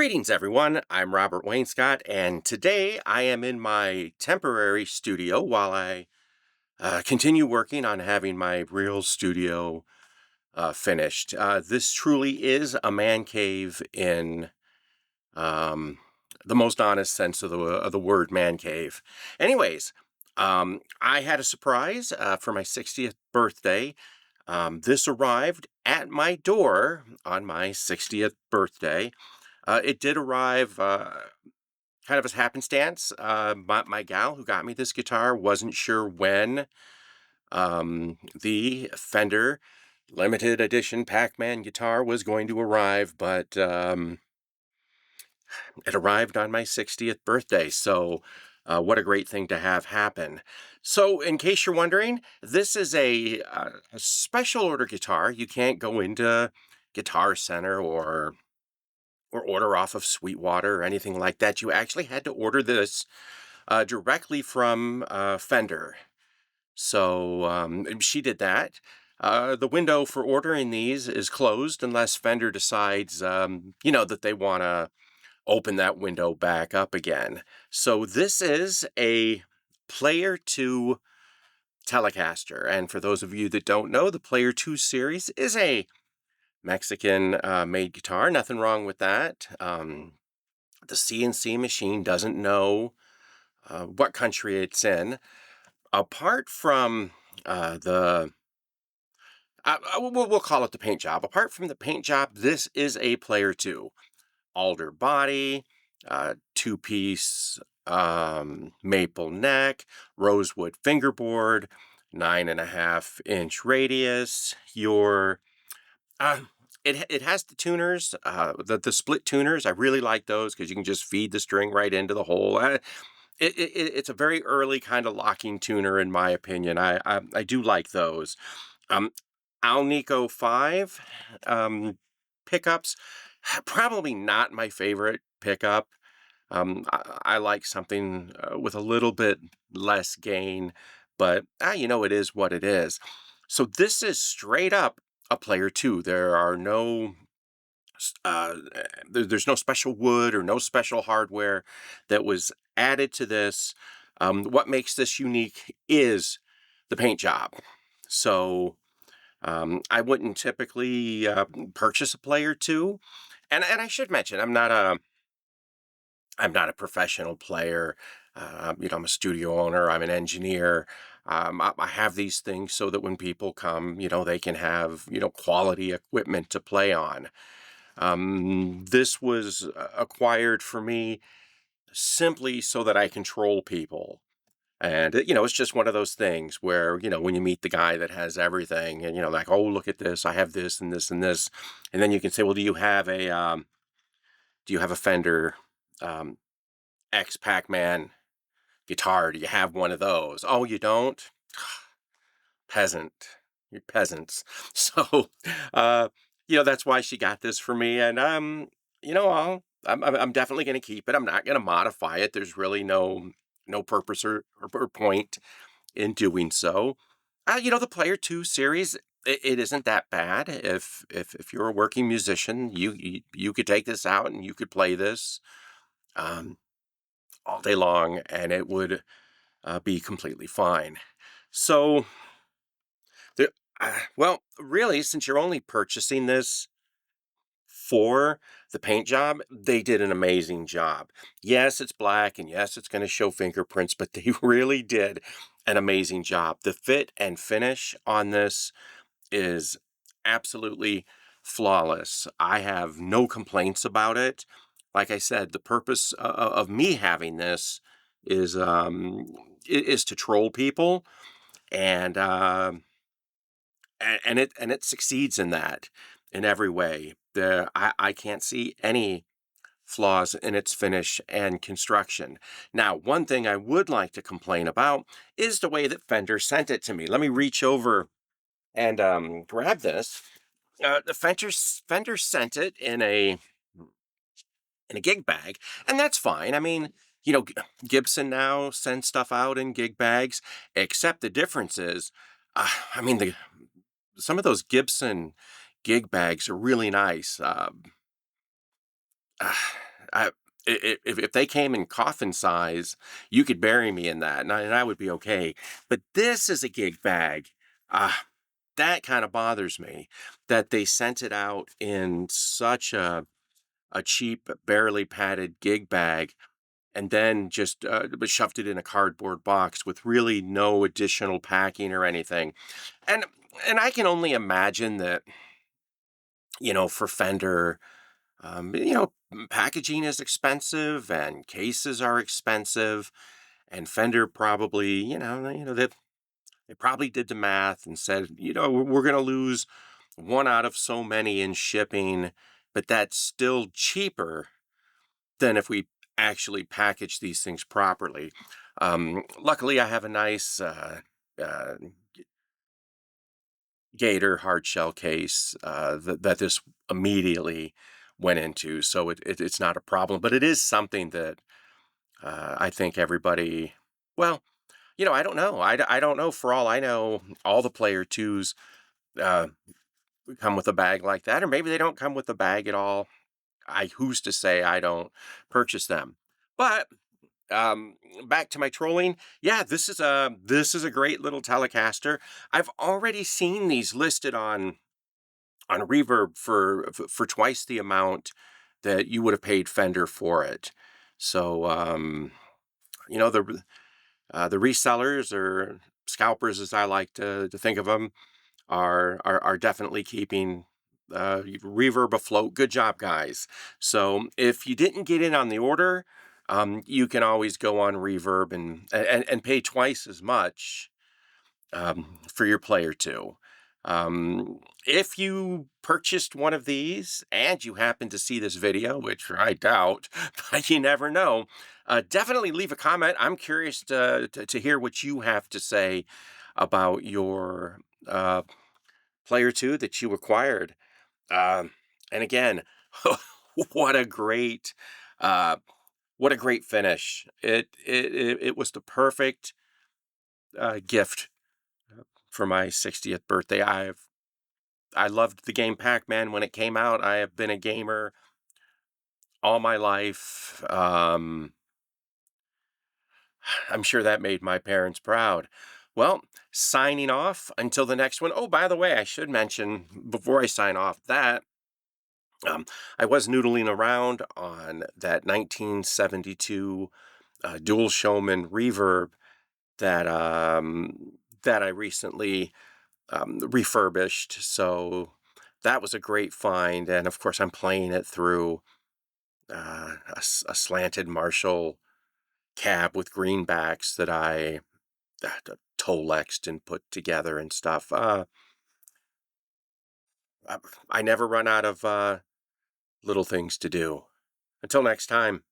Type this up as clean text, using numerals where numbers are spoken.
Greetings, everyone. I'm Robert Wainscott, and today I am in my temporary studio while I continue working on having my real studio finished. This truly is a man cave in um, the most honest sense of the word man cave. Anyways, I had a surprise for my 60th birthday. This arrived at my door on my 60th birthday. It did arrive kind of as happenstance. My gal who got me this guitar wasn't sure when the Fender limited edition Pac-Man guitar was going to arrive, but it arrived on my 60th birthday. So what a great thing to have happen. So in case you're wondering, this is a special order guitar. You can't go into Guitar Center or order off of Sweetwater or anything like that. You actually had to order this directly from Fender. So she did that. The window for ordering these is closed unless Fender decides, that they want to open that window back up again. So this is a Player II Telecaster. And for those of you that don't know, the Player II series is a Mexican made guitar. Nothing wrong with that. The CNC machine doesn't know what country it's in. Apart from the, we'll call it the paint job. Apart from the paint job, this is a Player II. Alder body, two-piece maple neck, rosewood fingerboard, 9.5-inch radius. Uh, it has the tuners, the split tuners. I really like those because you can just feed the string right into the hole. It's a very early kind of locking tuner, in my opinion. I do like those. Um, Alnico 5 pickups, probably not my favorite pickup. I like something with a little bit less gain, but it is what it is. So this is straight up a Player II. There are no there's no special wood or no special hardware that was added to this. What makes this unique is the paint job. So I wouldn't typically purchase a Player II, and I should mention I'm not a professional player. I'm a studio owner. I'm an engineer. I have these things so that when people come, they can have quality equipment to play on. This was acquired for me simply so that I control people. And, it's just one of those things where, when you meet the guy that has everything and, like, oh, look at this, I have this and this and this. And then you can say, well, do you have a Fender um, X Pac-Man guitar? Do you have one of those? Oh, you don't? Peasant. You're peasants. So, uh, that's why she got this for me. And, I'm definitely going to keep it. I'm not going to modify it. There's really no purpose or point in doing so. The Player II series, it isn't that bad. If you're a working musician, you could take this out and you could play this um, all day long, and it would be completely fine. So, well, really, since you're only purchasing this for the paint job, they did an amazing job. Yes, it's black, and yes, it's going to show fingerprints, but they really did an amazing job. The fit and finish on this is absolutely flawless. I have no complaints about it. Like I said, the purpose of me having this is is to troll people, and and it succeeds in that in every way. I can't see any flaws in its finish and construction. Now, one thing I would like to complain about is the way that Fender sent it to me. Let me reach over and grab this. The Fender sent it in a gig bag, and that's fine. I mean, Gibson now sends stuff out in gig bags, except the difference is, I mean, some of those Gibson gig bags are really nice. I if they came in coffin size, you could bury me in that, and I would be okay. But this is a gig bag. Ah, that kind of bothers me that they sent it out in such a cheap, barely padded gig bag, and then just but shoved it in a cardboard box with really no additional packing or anything. And and I can only imagine that, for Fender, packaging is expensive and cases are expensive, and Fender probably, they probably did the math and said, we're going to lose one out of so many in shipping, but that's still cheaper than if we actually package these things properly. Luckily, I have a nice uh, Gator hard shell case that this immediately went into, so it's not a problem. But it is something that I think everybody. Well, I don't know. I don't know. For all I know, all the Player twos uh, come with a bag like that, or maybe they don't come with a bag at all. Who's to say I don't purchase them? But um back to my trolling. Yeah, this is a great little Telecaster. I've already seen these listed on Reverb for twice the amount that you would have paid Fender for it. So you know the resellers, or scalpers as I like to think of them, are definitely keeping Reverb afloat. Good job, guys. So if you didn't get in on the order, you can always go on Reverb and pay twice as much for your Player II. If you purchased one of these and you happen to see this video, which I doubt, but you never know, definitely leave a comment. I'm curious to hear what you have to say about your Player II that you acquired. And again, what a great, uh, what a great finish! It was the perfect gift for my 60th birthday. I loved the game Pac-Man when it came out. I have been a gamer all my life. I'm sure that made my parents proud. Well, signing off until the next one. Oh, by the way, I should mention before I sign off that Um, I was noodling around on that 1972 dual showman reverb that I recently refurbished. So that was a great find, and of course, I'm playing it through a slanted Marshall cab with greenbacks that I Tolexed and put together and stuff. I, I never run out of little things to do. Until next time.